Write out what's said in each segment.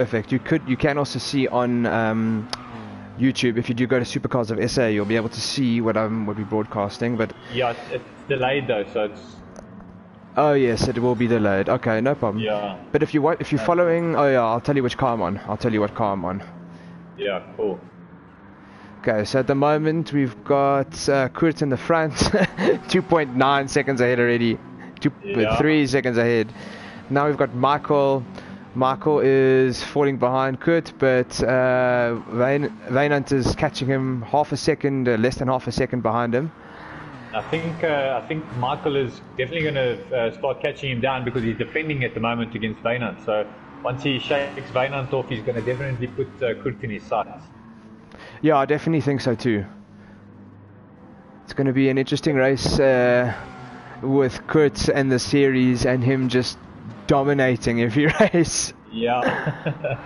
perfect. You can also see on YouTube, if you do go to SuperCars of SA, you'll be able to see what we're broadcasting. But yeah, it's delayed though, so it's. Oh yes, it will be delayed. Okay, no problem. Yeah. But if you're following, oh yeah, I'll tell you which car I'm on. I'll tell you what car I'm on. Yeah, cool. Okay, so at the moment we've got Kurt in the front, 2.9 seconds ahead already, 3 seconds ahead. Now we've got Michael. Michael is falling behind Kurt, but Wynand is catching him half a second, less than half a second behind him. I think Michael is definitely going to start catching him down because he's defending at the moment against Wynand. So once he shakes Wynand off, he's going to definitely put Kurt in his sights. Yeah, I definitely think so too. It's going to be an interesting race with Kurt and the series and him just dominating every race. Yeah.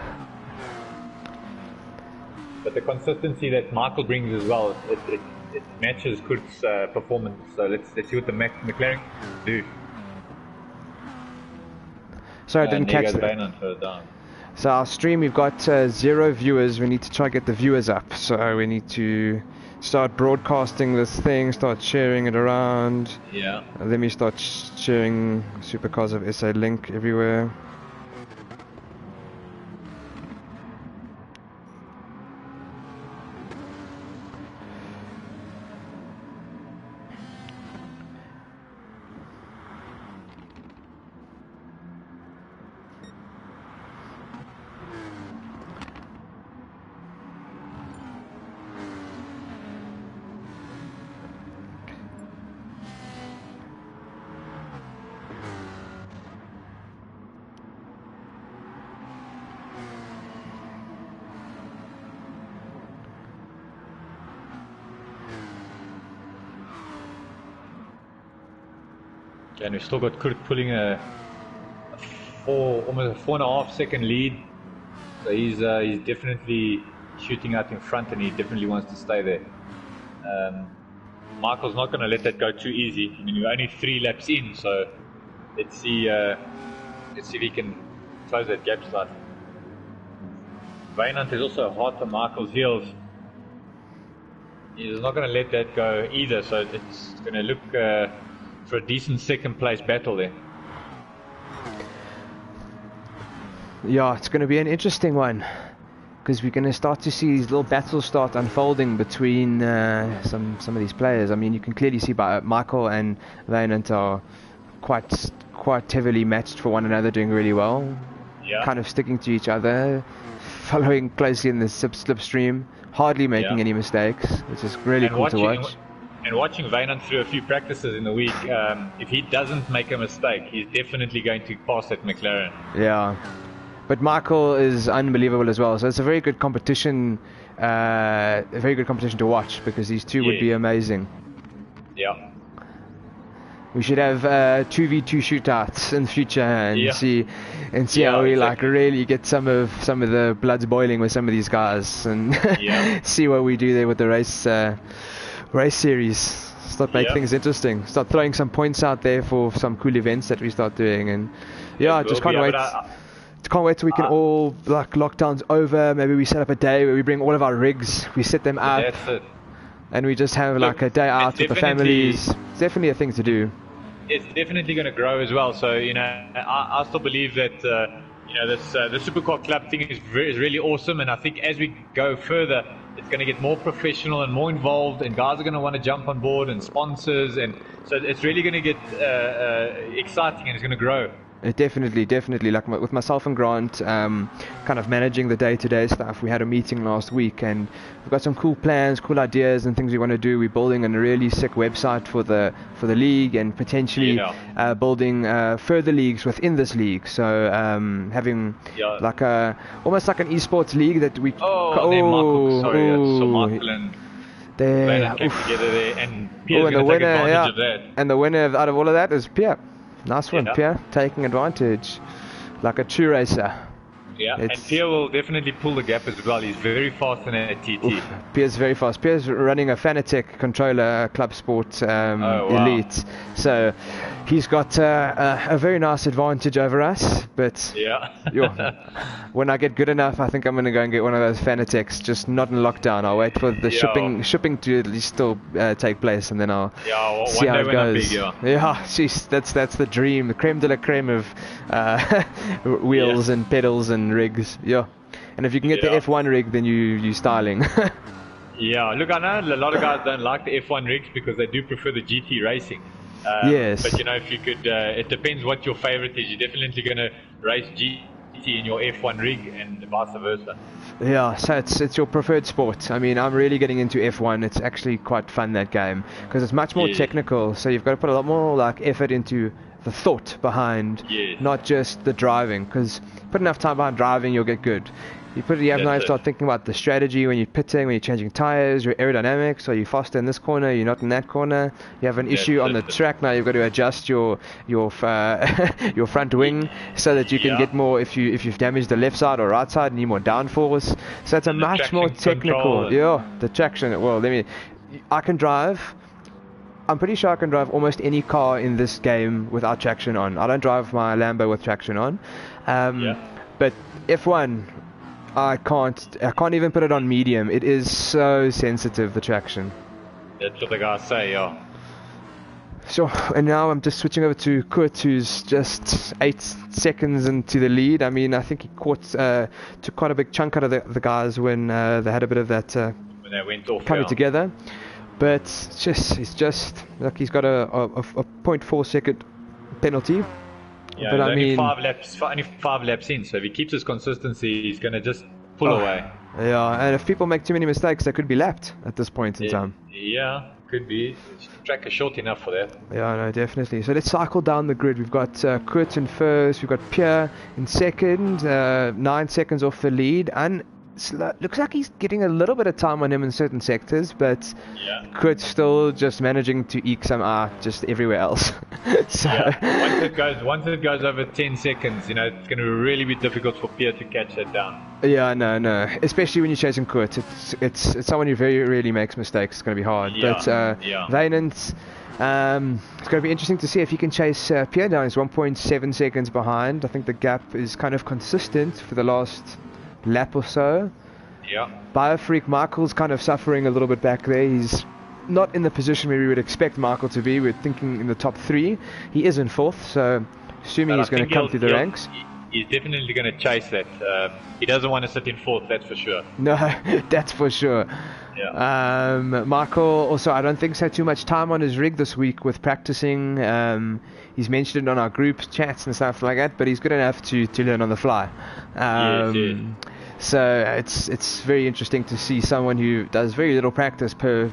But the consistency that Michael brings as well, it matches Kurt's performance. So let's see what the McLaren do. Sorry, I didn't catch that. So our stream, we've got 0 viewers. We need to try to get the viewers up. So we need to start broadcasting this thing, start sharing it around. Yeah. And then we start sharing SuperCars of SA link everywhere. And we've still got Kurt pulling almost a 4.5 second lead. So he's definitely shooting out in front, and he definitely wants to stay there. Michael's not going to let that go too easy. I mean, we're only 3 laps in, so let's see if he can close that gap slightly. Wynand is also hot on Michael's heels. He's not going to let that go either, so it's going to look for a decent second place battle there. Yeah, it's going to be an interesting one, because we're going to start to see these little battles start unfolding between some of these players. I mean, you can clearly see by Michael and Wynand are quite heavily matched for one another, doing really well. Yeah. Kind of sticking to each other, following closely in the slipstream, hardly making any mistakes, which is really cool to watch. And watching Wynand through a few practices in the week, if he doesn't make a mistake, he's definitely going to pass that McLaren. Yeah. But Michael is unbelievable as well, so it's a very good competition, to watch, because these two would be amazing. Yeah. We should have 2v2 shootouts in the future and see how we really get some of the bloods boiling with some of these guys, and see what we do there with the race series. Start making things interesting. Start throwing some points out there for some cool events that we start doing, and just can't wait. Can't wait till we can all, like, lockdowns over. Maybe we set up a day where we bring all of our rigs, we set them up, that's it. And we just have like a day out with the families. It's definitely a thing to do. It's definitely going to grow as well. So I still believe that the SuperCar Club thing is really awesome, and I think as we go further, it's going to get more professional and more involved, and guys are going to want to jump on board, and sponsors, and so it's really going to get exciting, and it's going to grow. Definitely. Like with myself and Grant, kind of managing the day-to-day stuff. We had a meeting last week, and we've got some cool plans, cool ideas, and things we want to do. We're building a really sick website for the league, and potentially building further leagues within this league. So having like almost like an eSports league that we. Michael and Wynand came together there, and Pierre's going to take advantage of that. And the winner out of all of that is Pierre. Nice one, Pierre, taking advantage like a true racer. Yeah, and Pierre will definitely pull the gap as well. He's very fast in a TT. Pierre's very fast. Pierre's running a Fanatec controller, Club Sport Elite. So he's got a very nice advantage over us. But when I get good enough, I think I'm going to go and get one of those Fanatecs, just not in lockdown. I'll wait for the shipping to at least still take place, and then I'll see how it goes. Jeez, that's the dream, the creme de la creme of wheels and pedals and rigs. And if you can get the F1 rig, then you're styling. Look, I know a lot of guys don't like the F1 rigs because they do prefer the GT racing. Yes. But if you could, it depends what your favorite is. You're definitely going to race GT in your F1 rig and vice versa. Yeah, so it's your preferred sport. I mean, I'm really getting into F1. It's actually quite fun, that game, because it's much more technical. So you've got to put a lot more effort into the thought behind, not just the driving. Because put enough time behind driving, you'll get good. You have to start thinking about the strategy when you're pitting, when you're changing tires, your aerodynamics. Are you faster in this corner? You're not in that corner. You have an issue on the track now. You've got to adjust your front wing so that you can get more. If you've damaged the left side or right side, you need more downforce. So it's a much more technical. The traction. Well, I can drive. I'm pretty sure I can drive almost any car in this game without traction on. I don't drive my Lambo with traction on. But F1. I can't even put it on medium. It is so sensitive, the traction. That's what the guys say, So, and now I'm just switching over to Kurt, who's just 8 seconds into the lead. I mean, I think he took quite a big chunk out of the guys when they had a bit of that when they went off coming together. But it's just like he's got a 0.4 second penalty. Yeah, but only 5 laps in, so if he keeps his consistency, he's going to just pull away. Yeah, and if people make too many mistakes, they could be lapped at this point in time. Yeah, could be. The track is short enough for that. Yeah, no, definitely. So let's cycle down the grid. We've got Kurt in first, we've got Pierre in second, 9 seconds off the lead, and looks like he's getting a little bit of time on him in certain sectors, but Kurt's still just managing to eke some just everywhere else. So once it goes over 10 seconds, it's going to really be difficult for Pierre to catch that down. Yeah, no, especially when you're chasing Kurt. It's someone who very rarely makes mistakes. It's going to be hard. But Vainant, it's going to be interesting to see if he can chase Pierre down. He's 1.7 seconds behind. I think the gap is kind of consistent for the last lap or so. Biofreak Michael's kind of suffering a little bit back there. He's not in the position where we would expect Michael to be. We're thinking in the top 3. He is in 4th, so assuming he's going to come through the ranks. He's definitely going to chase that. He doesn't want to sit in 4th, that's for sure. No, that's for sure. Michael also, I don't think he's had too much time on his rig this week with practicing. He's mentioned it on our group chats and stuff like that, but he's good enough to learn on the fly. So it's very interesting to see someone who does very little practice for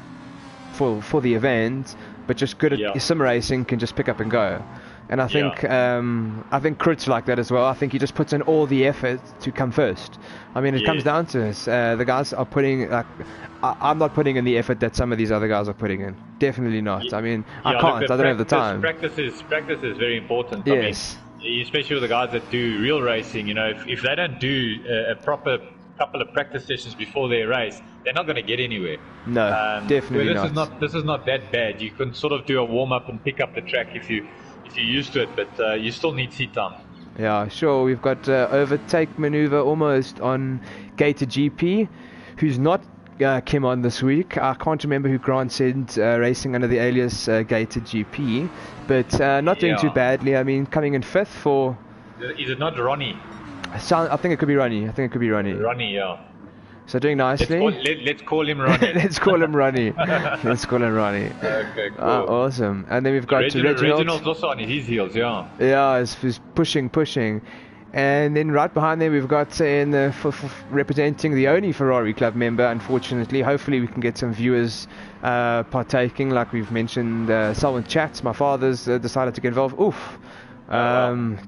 the event, but just good at sim racing, can just pick up and go. And I think Kurt's like that as well. I think he just puts in all the effort to come first. I mean, it comes down to this. The guys are putting I'm not putting in the effort that some of these other guys are putting in. Definitely not. I mean, I can't. I don't have the time. Practice is very important. Yes. I mean, especially with the guys that do real racing. If they don't do a proper couple of practice sessions before their race, they're not going to get anywhere. No, definitely not. This is not that bad. You can sort of do a warm up and pick up the track if you're used to it, but you still need seat time. Yeah, sure. We've got overtake maneuver almost on Gator GP, who's not came on this week. I can't remember who Grant said racing under the alias Gator GP, but not doing too badly. I mean, coming in 5th for... Is it not Ronnie? I think it could be Ronnie. Ronnie, yeah. So doing nicely. Let's call him Ronnie. Let's call him Ronnie. Okay, cool. Awesome. And then we've got Reginald's also on his heels, yeah. Yeah, he's pushing. And then right behind there we've got representing the only Ferrari Club member, unfortunately. Hopefully we can get some viewers partaking, like we've mentioned. Selwyn Chats, my father's decided to get involved.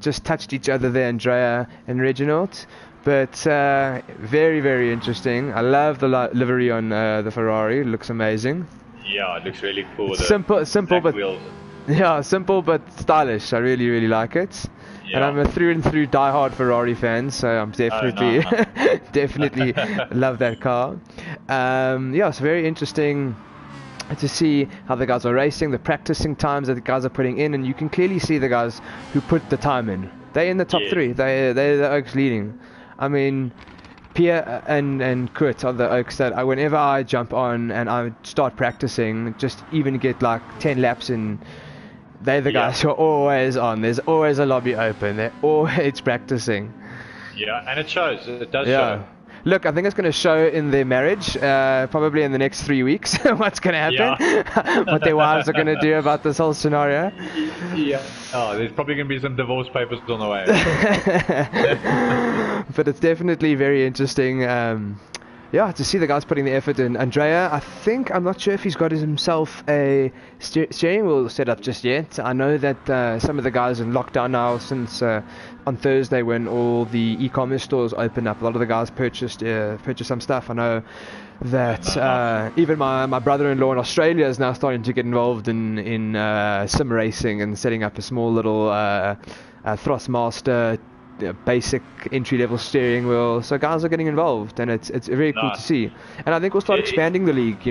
Just touched each other there, Andrea and Reginald. But very, very interesting. I love the livery on the Ferrari. It looks amazing. Yeah, it looks really cool. Simple but wheels. Yeah, simple but stylish. I really, really like it. And I'm a through and through diehard Ferrari fan, so I'm definitely definitely love that car. It's very interesting to see how the guys are racing, the practicing times that the guys are putting in, and you can clearly see the guys who put the time in. They're in the top three. They're the Oaks leading. I mean, Pierre and Kurt are the Oaks that whenever I jump on and I start practicing, just even get like 10 laps in, they're the guys who are always on. There's always a lobby open. They're always practicing. Yeah, and it shows. It does show. Look, I think it's going to show in their marriage, probably in the next 3 weeks, what's going to happen, what their wives are going to do about this whole scenario. Yeah. Oh, there's probably going to be some divorce papers on the way. But it's definitely very interesting, to see the guys putting the effort in. Andrea, I'm not sure if he's got himself a steering wheel set up just yet. I know that some of the guys in lockdown now since on Thursday when all the e-commerce stores opened up, a lot of the guys purchased some stuff. I know that even my brother-in-law in Australia is now starting to get involved in sim racing and setting up a small little Thrustmaster basic entry-level steering wheel. So guys are getting involved, and it's very cool to see. And I think we'll start expanding the league,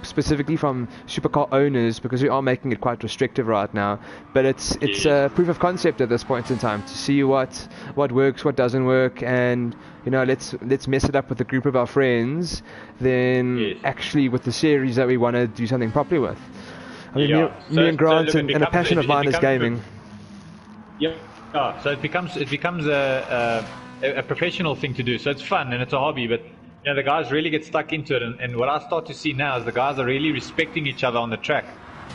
specifically from supercar owners, because we are making it quite restrictive right now. But it's a proof of concept at this point in time to see what works, what doesn't work, and let's mess it up with a group of our friends. Then actually with the series that we want to do something properly with. I mean, me and Grant and a passion of mine is gaming. So it becomes a professional thing to do. So it's fun and it's a hobby, but the guys really get stuck into it. And what I start to see now is the guys are really respecting each other on the track.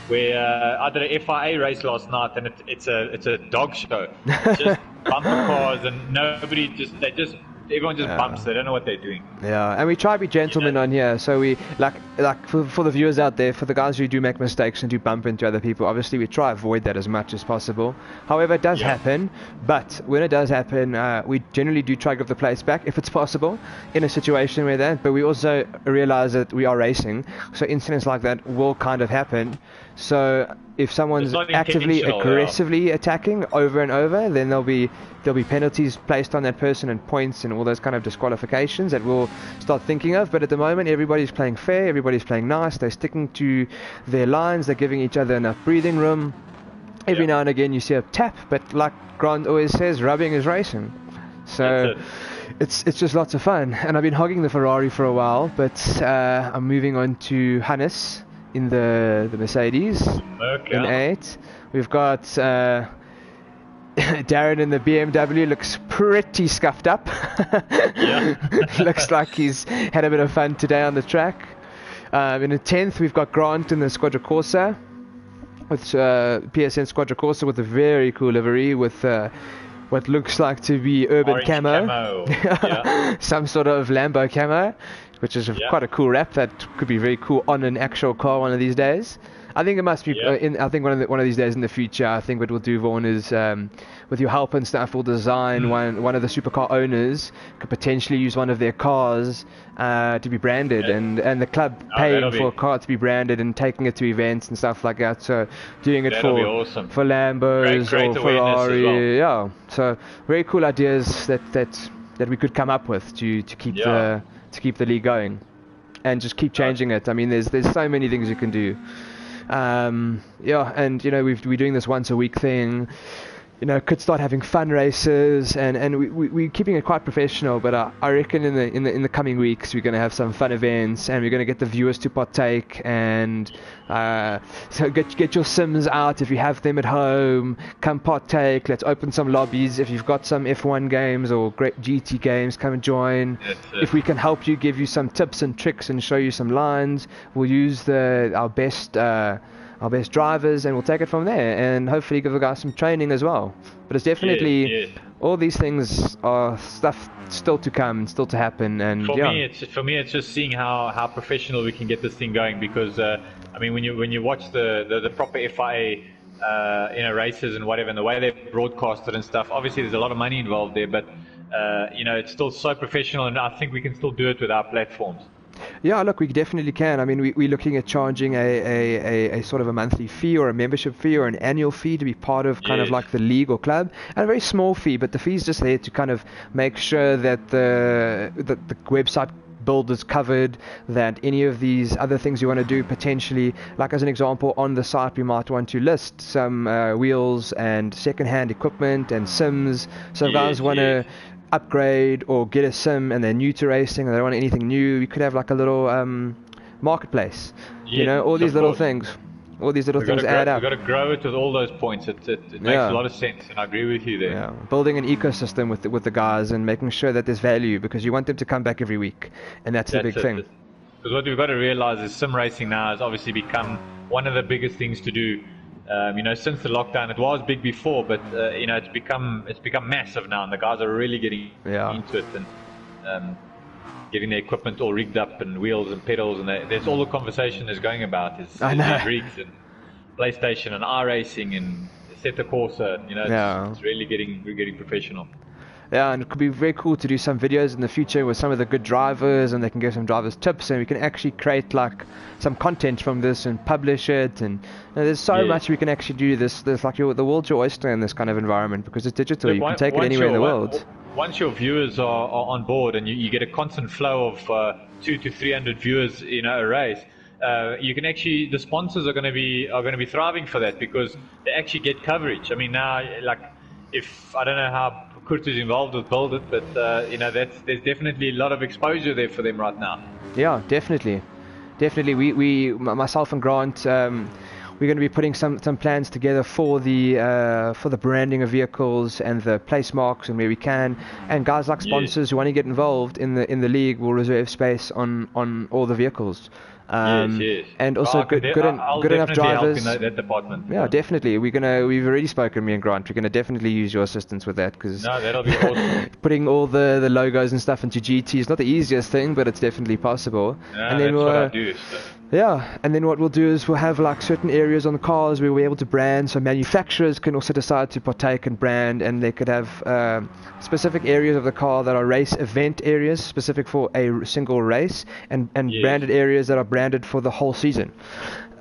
Where I did an FIA race last night, and it's a dog show. It's just bumper cars, and everyone just bumps. They don't know what they're doing. Yeah, and we try to be gentlemen on here. So we for the viewers out there, for the guys who do make mistakes and do bump into other people, obviously we try to avoid that as much as possible. However, it does happen. But when it does happen, we generally do try to give the place back if it's possible in a situation where that. But we also realize that we are racing, so incidents like that will kind of happen. So if someone's actively aggressively attacking over and over, then there'll be penalties placed on that person and points and all those kind of disqualifications that we'll start thinking of. But at the moment, everybody's playing fair, everybody's playing nice, they're sticking to their lines, they're giving each other enough breathing room. Every now and again you see a tap, but like Grant always says, rubbing is racing. So it's just lots of fun. And I've been hogging the Ferrari for a while, but I'm moving on to Hannes in the Mercedes in 8. We've got Darren in the BMW. Looks pretty scuffed up. Looks like he's had a bit of fun today on the track. In the 10th we've got Grant in the Squadra Corsa with PSN Squadra Corsa with a very cool livery with what looks like to be urban orange camo. Some sort of Lambo camo, which is quite a cool wrap that could be very cool on an actual car one of these days. I think it must be. I think one of these days in the future, I think what we'll do, Vaughan, is with your help and stuff, we'll design one of the supercar owners could potentially use one of their cars to be branded, and the club paying for a car to be branded and taking it to events and stuff like that. So doing it for Lambos or Ferrari, So very cool ideas that we could come up with to keep the league going, and just keep changing it. I mean, there's so many things you can do. And we're doing this once a week thing. Could start having fun races, and we're keeping it quite professional. But I reckon in the coming weeks we're going to have some fun events, and we're going to get the viewers to partake. And so get your sims out if you have them at home. Come partake. Let's open some lobbies. If you've got some F1 games or great GT games, come and join. If we can help you, give you some tips and tricks, and show you some lines, we'll use our best drivers, and we'll take it from there, and hopefully give the guys some training as well. But it's definitely all these things are stuff still to come and still to happen. And for me it's just seeing how professional we can get this thing going, because I mean, when you watch the proper FIA races and whatever, and the way they broadcast it and stuff, obviously there's a lot of money involved there, but it's still so professional, and I think we can still do it with our platforms. Yeah, look, we definitely can. I mean, we're looking at charging a sort of a monthly fee or a membership fee or an annual fee to be part of kind of Yes. like the league or club. And a very small fee, but the fee's just there to kind of make sure that the website build is covered, that any of these other things you want to do potentially, like as an example, on the site we might want to list some wheels and second-hand equipment and sims. So if guys want to upgrade or get a sim and they're new to racing and they don't want anything new, we could have like a little marketplace. You know, all these little things. All these little things add up. We've got to grow it with all those points. It makes a lot of sense, and I agree with you there. Yeah, building an ecosystem with the guys and making sure that there's value, because you want them to come back every week, and that's the big thing. Because what we've got to realize is sim racing now has obviously become one of the biggest things to do. You know, since the lockdown, it was big before, but you know, it's become massive now, and the guys are really getting into it and getting their equipment all rigged up and wheels and pedals, and there's all the conversation is going about is rigs and PlayStation and iRacing and Assetto Corsa. You know, it's really getting professional. Yeah, and it could be very cool to do some videos in the future with some of the good drivers, and they can give some drivers tips, and we can actually create like some content from this and publish it. And there's so much we can actually do. This like the world's your oyster in this kind of environment, because it's digital. Look, you can take it anywhere in the world. Once your viewers are on board and you get a constant flow of 200 to 300 viewers in a race, you can actually, the sponsors are going to be thriving for that, because they actually get coverage. I mean, now, like, if I don't know how Kurt is involved with Build It, but you know, there's definitely a lot of exposure there for them right now. Yeah, definitely. We myself and Grant, we're going to be putting some plans together for the branding of vehicles and the place marks and where we can. And guys like sponsors who want to get involved in the league will reserve space on all the vehicles. And also good enough drivers. Help in that department. Yeah, definitely. We've already spoken, me and Grant. We're going to definitely use your assistance with that, because that'll be awesome. Putting all the logos and stuff into GT is not the easiest thing, but it's definitely possible. And then that's what I do. So. Yeah, and then what we'll do is we'll have like certain areas on the cars where we're able to brand, so manufacturers can also decide to partake and brand, and they could have specific areas of the car that are race event areas specific for a single race, and branded areas that are branded for the whole season.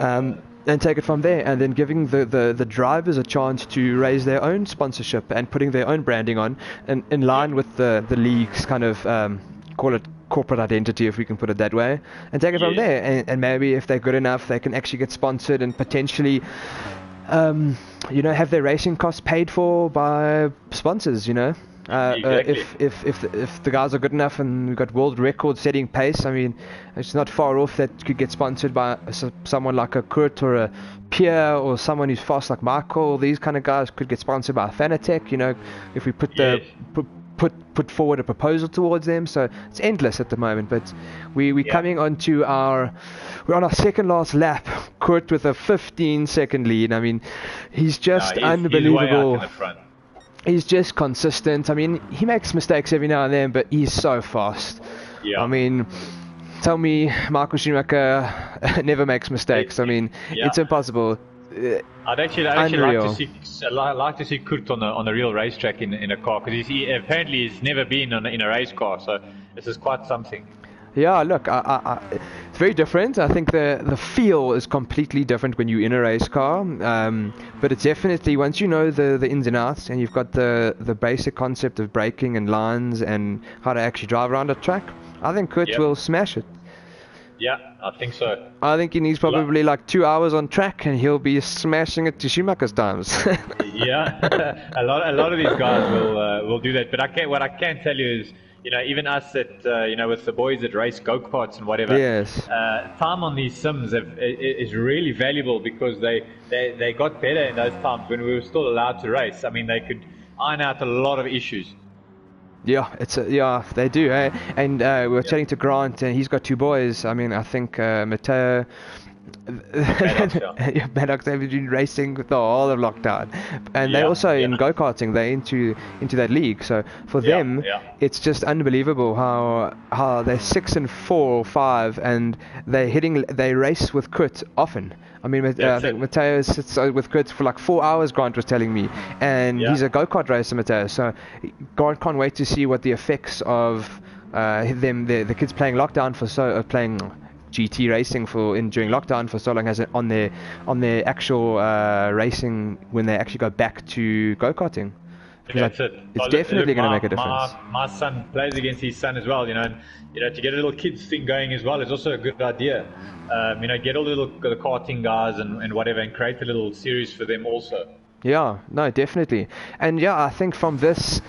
And take it from there, and then giving the drivers a chance to raise their own sponsorship and putting their own branding on, and in line with the league's kind of call it corporate identity, if we can put it that way, and take it from there. And maybe if they're good enough, they can actually get sponsored and potentially have their racing costs paid for by sponsors, you know. If the guys are good enough and we've got world record setting pace, I mean, it's not far off that could get sponsored by someone like a Kurt or a Pierre, or someone who's fast like Michael. These kind of guys could get sponsored by Fanatec, you know, if we put put forward a proposal towards them. So it's endless at the moment, but we're coming we're on our second last lap, Kurt with a 15-second lead. I mean, he's just unbelievable. He's way out in the front. He's just consistent. I mean, he makes mistakes every now and then, but he's so fast. I mean, tell me Michael Schumacher never makes mistakes. I mean, it's impossible. I'd actually like to see Kurt on a real racetrack in a car, because he apparently he's never been in a race car, so this is quite something. Yeah, look, it's very different. I think the feel is completely different when you're in a race car, but it's definitely, once you know the ins and outs, and you've got the basic concept of braking and lines and how to actually drive around a track, I think Kurt will smash it. Yeah, I think so. I think he needs probably like 2 hours on track, and he'll be smashing it to Schumacher's times. Yeah, a lot of these guys will do that. But what I can tell you is, you know, even us at with the boys that race go-karts and whatever, time on these sims is really valuable, because they got better in those times when we were still allowed to race. I mean, they could iron out a lot of issues. Yeah, they do, eh? And we were chatting to Grant, and he's got two boys. I mean, I think Matteo, Maddox, they've been racing the whole of lockdown, and they also in go-karting, they're into that league. So for them, it's just unbelievable how they're 6 and 4 or 5, and they race with Kurt often. I mean, I think Matteo sits with Kurt for like 4 hours, Grant was telling me, and he's a go-kart racer, Matteo. So Grant can't wait to see what the effects of the kids playing lockdown for playing GT racing during lockdown for so long has it on their actual racing when they actually go back to go-karting. Yeah, that's it. It's definitely going to make a difference. My son plays against his son as well, and to get a little kids thing going as well is also a good idea. Get all the karting guys and whatever, and create a little series for them also. Yeah, no, definitely. And yeah, I think from this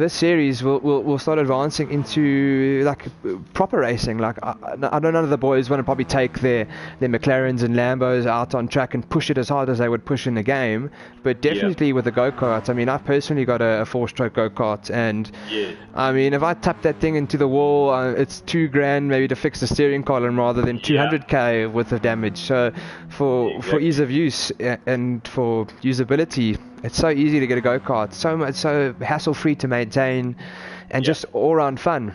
series we'll start advancing into like proper racing. Like I know none of the boys want to probably take their McLarens and Lambos out on track and push it as hard as they would push in the game, but definitely with the go-kart, I mean, I've personally got a 4-stroke go-kart, and I mean, if I tap that thing into the wall, it's $2,000 maybe to fix the steering column rather than 200k worth of damage. So for ease of use and for usability, it's so easy to get a go-kart, so hassle-free to maintain, and just all-round fun.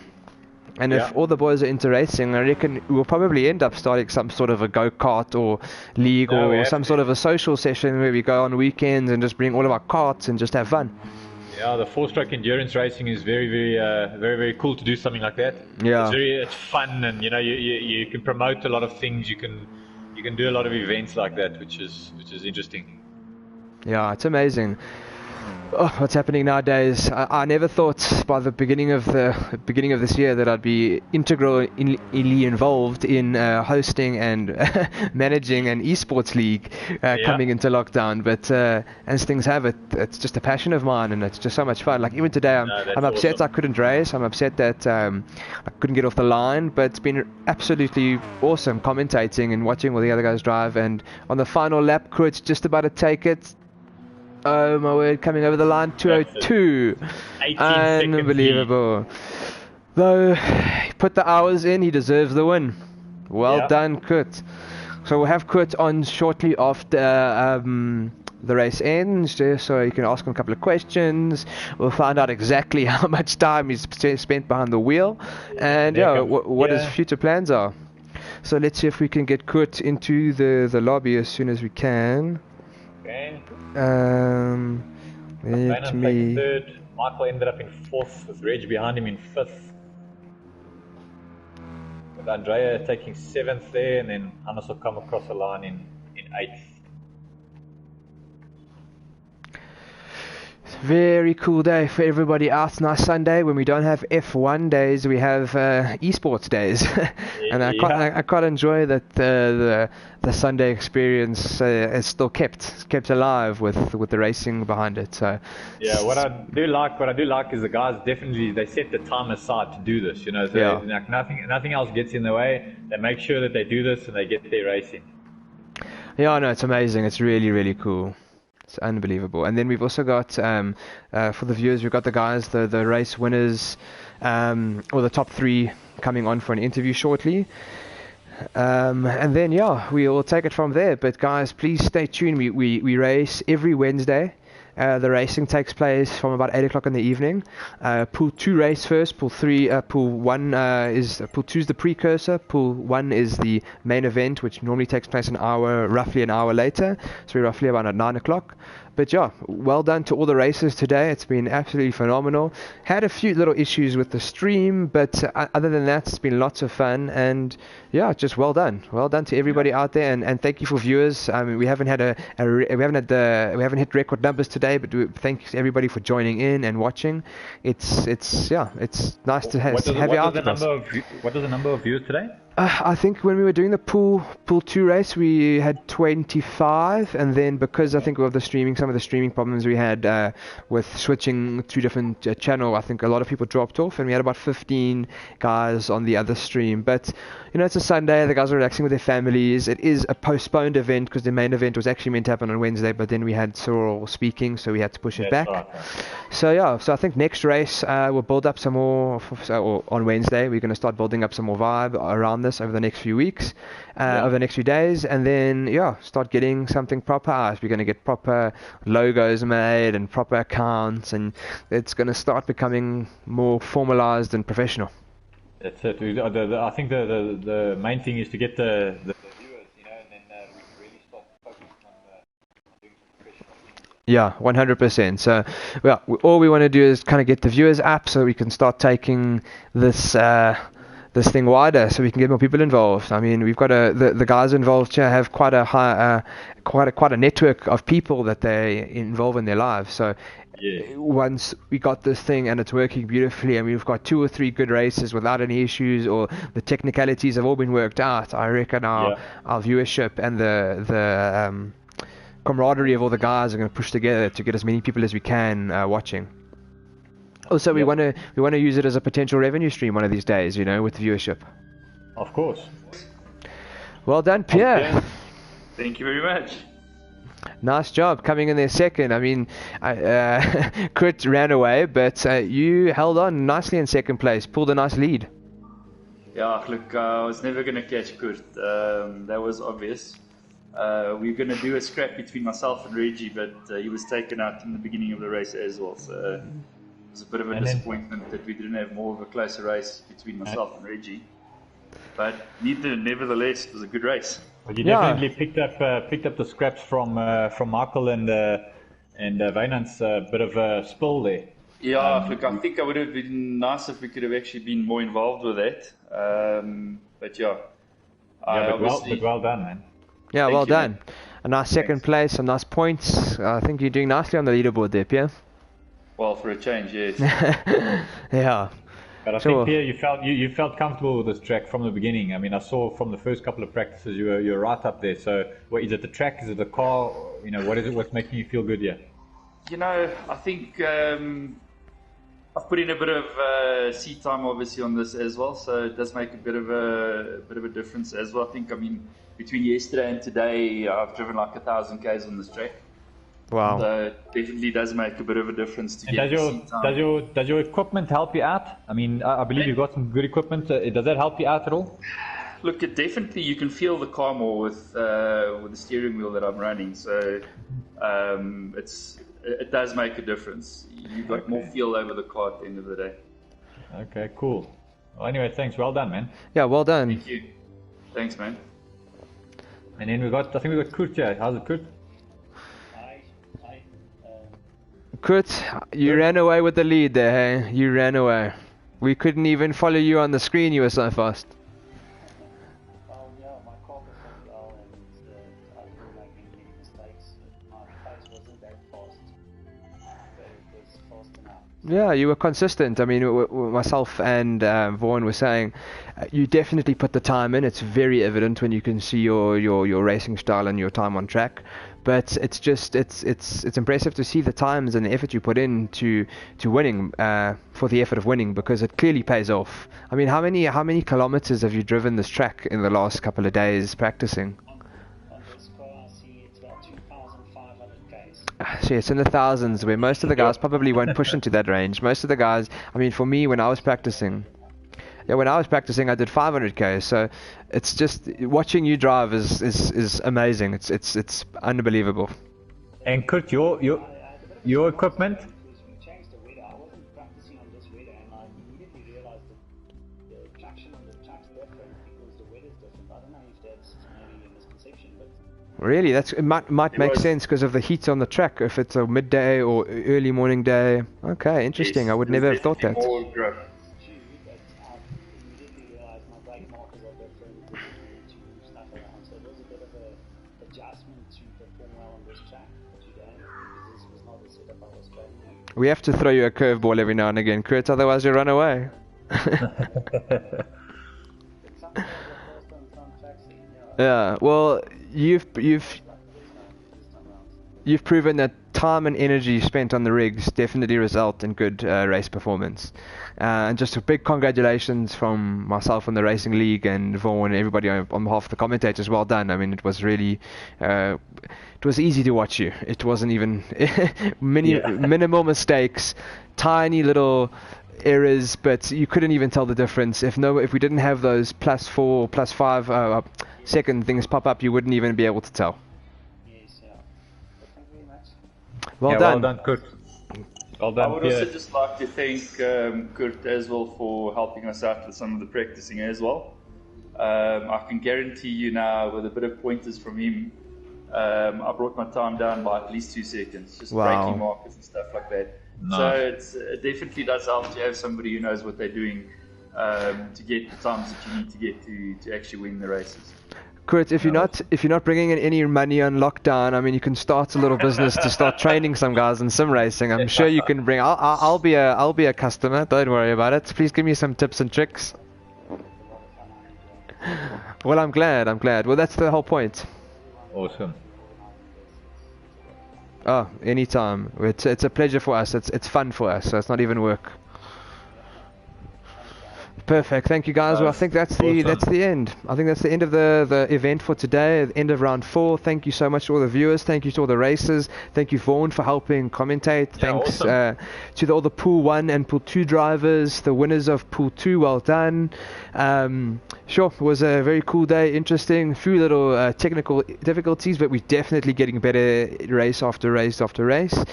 And if all the boys are into racing, I reckon we'll probably end up starting some sort of a go-kart or league or some sort of a social session where we go on weekends and just bring all of our karts and just have fun. Yeah, the 4-stroke endurance racing is very, very cool to do something like that. Yeah, it's fun, and you can promote a lot of things. You can do a lot of events like that, which is interesting. Yeah, it's amazing. Oh, what's happening nowadays? I never thought by the beginning of this year that I'd be integrally involved in hosting and managing an eSports league coming into lockdown. But as things have it, it's just a passion of mine, and it's just so much fun. Like even today, I'm upset I couldn't race. I'm upset that I couldn't get off the line. But it's been absolutely awesome commentating and watching all the other guys drive. And on the final lap, Kurt's just about to take it. Oh my word, coming over the line, 202. Unbelievable. Though he put the hours in, he deserves the win. Well done, Kurt. So we'll have Kurt on shortly after the race ends, so you can ask him a couple of questions. We'll find out exactly how much time he's spent behind the wheel, and what his future plans are. So let's see if we can get Kurt into the lobby as soon as we can. Okay. Let me. Third. Michael ended up in 4th with Reg behind him in 5th. With Andrea taking 7th there, and then Hannes will come across the line in 8th. Very cool day for everybody out. Nice Sunday. When we don't have F1 days, we have eSports days, and I quite enjoy that the Sunday experience is still kept alive with the racing behind it. So what I do like is the guys definitely they set the time aside to do this. Like nothing else gets in the way. They make sure that they do this and they get their racing. Yeah, no, it's amazing. It's really, really cool. It's unbelievable. And then we've also got, for the viewers, we've got the guys, the race winners, or the top 3 coming on for an interview shortly. And then, we will take it from there. But guys, please stay tuned. We race every Wednesday. The racing takes place from about 8 o'clock in the evening. Pool 2 race first. Pool 1 Pool 2 is the precursor. Pool 1 is the main event, which normally takes place roughly an hour later. So roughly about at 9 o'clock. But well done to all the racers today. It's been absolutely phenomenal. Had a few little issues with the stream, but other than that, it's been lots of fun. And just well done. Well done to everybody out there, and thank you for viewers. I mean, we haven't hit record numbers today, but thanks everybody for joining in and watching. It's nice to have you out with us. What is the number of viewers today? I think when we were doing the pool 2 race, we had 25, and then because I think of some of the streaming problems we had with switching to different channel, I think a lot of people dropped off, and we had about 15 guys on the other stream. But it's a Sunday, the guys are relaxing with their families. It is a postponed event because the main event was actually meant to happen on Wednesday, but then we had Cyril speaking, so we had to push it back. Right. So I think next race we'll build up some more. Or on Wednesday, we're going to start building up some more vibe around this over the next few weeks, over the next few days, and then start getting something proper out. We're going to get proper logos made and proper accounts, and it's going to start becoming more formalized and professional. That's it. I think the main thing is to get the viewers, and then we can really start focusing on doing some professional things. Yeah, 100%. So, well, all we want to do is kind of get the viewers app so we can start taking this this thing wider, so we can get more people involved. I mean, we've got the guys involved here have quite a high, quite a network of people that they involve in their lives. So, once we got this thing and it's working beautifully, and we've got 2 or 3 good races without any issues, or the technicalities have all been worked out, I reckon our viewership and the camaraderie of all the guys are going to push together to get as many people as we can watching. Also, we want to use it as a potential revenue stream one of these days, you know, with viewership. Of course. Well done, Pierre. Yeah. Thank you very much. Nice job coming in there second. I mean, Kurt ran away, but you held on nicely in second place, pulled a nice lead. Yeah, look, I was never going to catch Kurt. That was obvious. We were going to do a scrap between myself and Reggie, but he was taken out in the beginning of the race as well. So it was a bit of a disappointment that we didn't have more of a closer race between myself and Reggie. But nevertheless, it was a good race. But you definitely picked up the scraps from Michael and Wynand's bit of a spill there. Yeah, look, I think it would have been nice if we could have actually been more involved with that. But yeah, but well done, man. Yeah, well done. A nice second place, some nice points. I think you're doing nicely on the leaderboard there, Pierre. Well, for a change, yes. Yeah. But I think, Pierre, you felt comfortable with this track from the beginning. I mean, I saw from the first couple of practices you're right up there. So, is it the track? Is it the car? You know, what is it? What's making you feel good here? You know, I think I've put in a bit of seat time, obviously, on this as well. So it does make a bit of a difference as well. I mean, between yesterday and today, I've driven like 1,000 k's on this track. Wow. So it definitely does make a bit of a difference to get seat time. Does your equipment help you out? I mean, I believe you've got some good equipment. Does that help you out at all? Look, definitely you can feel the car more with the steering wheel that I'm running. So it does make a difference. You've got more feel over the car at the end of the day. Okay, cool. Well, anyway, thanks. Well done, man. Yeah, well done. Thank you. Thanks, man. And then I think we got Kurt here. How's it, Kurt? Kurt, you ran away with the lead there, hey? You ran away. We couldn't even follow you on the screen, you were so fast. Well, yeah, my car performed well, and I didn't make any mistakes. My pace wasn't that fast, but it was fast enough. Yeah, you were consistent. I mean, myself and Vaughan were saying you definitely put the time in. It's very evident when you can see your racing style and your time on track. But it's just it's impressive to see the times and the effort you put in to winning for the effort of winning, because it clearly pays off. I mean, how many kilometers have you driven this track in the last couple of days practicing? On this car, I see it's about 2,500 k's. See, it's in the thousands, where most of the guys probably won't push into that range. Most of the guys, I mean, for me, when I was practicing, I did 500k. So it's just watching you drive is amazing. It's unbelievable. And Kurt, your equipment? We changed the weather. I wasn't practicing on this weather, and I immediately realized that the traction on the track's different because the weather's different. I don't know if that's maybe a misconception, but Really, it might make sense because of the heat on the track. If it's a midday or early morning day. Okay, interesting. I would never have thought that. We have to throw you a curveball every now and again, Kurt, otherwise you run away. Yeah, well, you've proven that time and energy spent on the rigs definitely result in good race performance. And just a big congratulations from myself and the Racing League and Vaughan and everybody on behalf of the commentators. Well done. I mean, it was really, it was easy to watch you. It wasn't even minimal mistakes, tiny little errors, but you couldn't even tell the difference. If we didn't have those +4, +5 second things pop up, you wouldn't even be able to tell. Well done. Well done, Kurt. Well done, I would also just like to thank Kurt as well for helping us out with some of the practicing as well. I can guarantee you now, with a bit of pointers from him, I brought my time down by at least 2 seconds, just braking markers and stuff like that. Nice. So it definitely does help to have somebody who knows what they're doing to get the times that you need to get to actually win the races. Kurt, if you're not bringing in any money on lockdown, I mean, you can start a little business to start training some guys in sim racing. I'm sure you can bring. I'll be a customer. Don't worry about it. Please give me some tips and tricks. Well, I'm glad. Well, that's the whole point. Awesome. Oh, anytime. It's a pleasure for us. It's fun for us. So it's not even work. Perfect. Thank you, guys. Well, I think that's the end. I think that's the end of the event for today. The end of round 4. Thank you so much to all the viewers. Thank you to all the racers. Thank you, Vaughan, for helping commentate. Thanks to all the Pool 1 and Pool 2 drivers, the winners of Pool 2. Well done. Sure, it was a very cool day. Interesting. A few little technical difficulties, but we're definitely getting better race after race after race.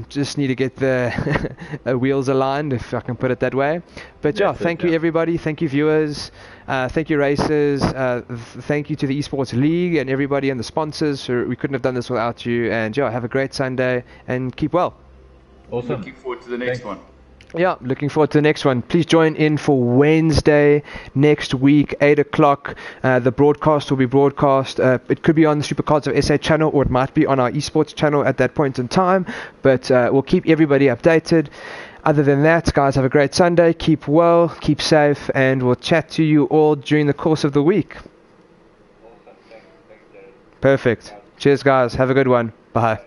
Just need to get the wheels aligned, if I can put it that way. But yeah, thank you everybody, thank you viewers, thank you racers, thank you to the eSports League and everybody and the sponsors. We couldn't have done this without you. And yeah, have a great Sunday and keep well. Awesome. Looking forward to the next one. Yeah, looking forward to the next one. Please join in for Wednesday next week, 8 o'clock. The broadcast will be broadcast. It could be on the SuperCars of SA channel, or it might be on our eSports channel at that point in time. But we'll keep everybody updated. Other than that, guys, have a great Sunday. Keep well, keep safe, and we'll chat to you all during the course of the week. Perfect. Cheers, guys. Have a good one. Bye.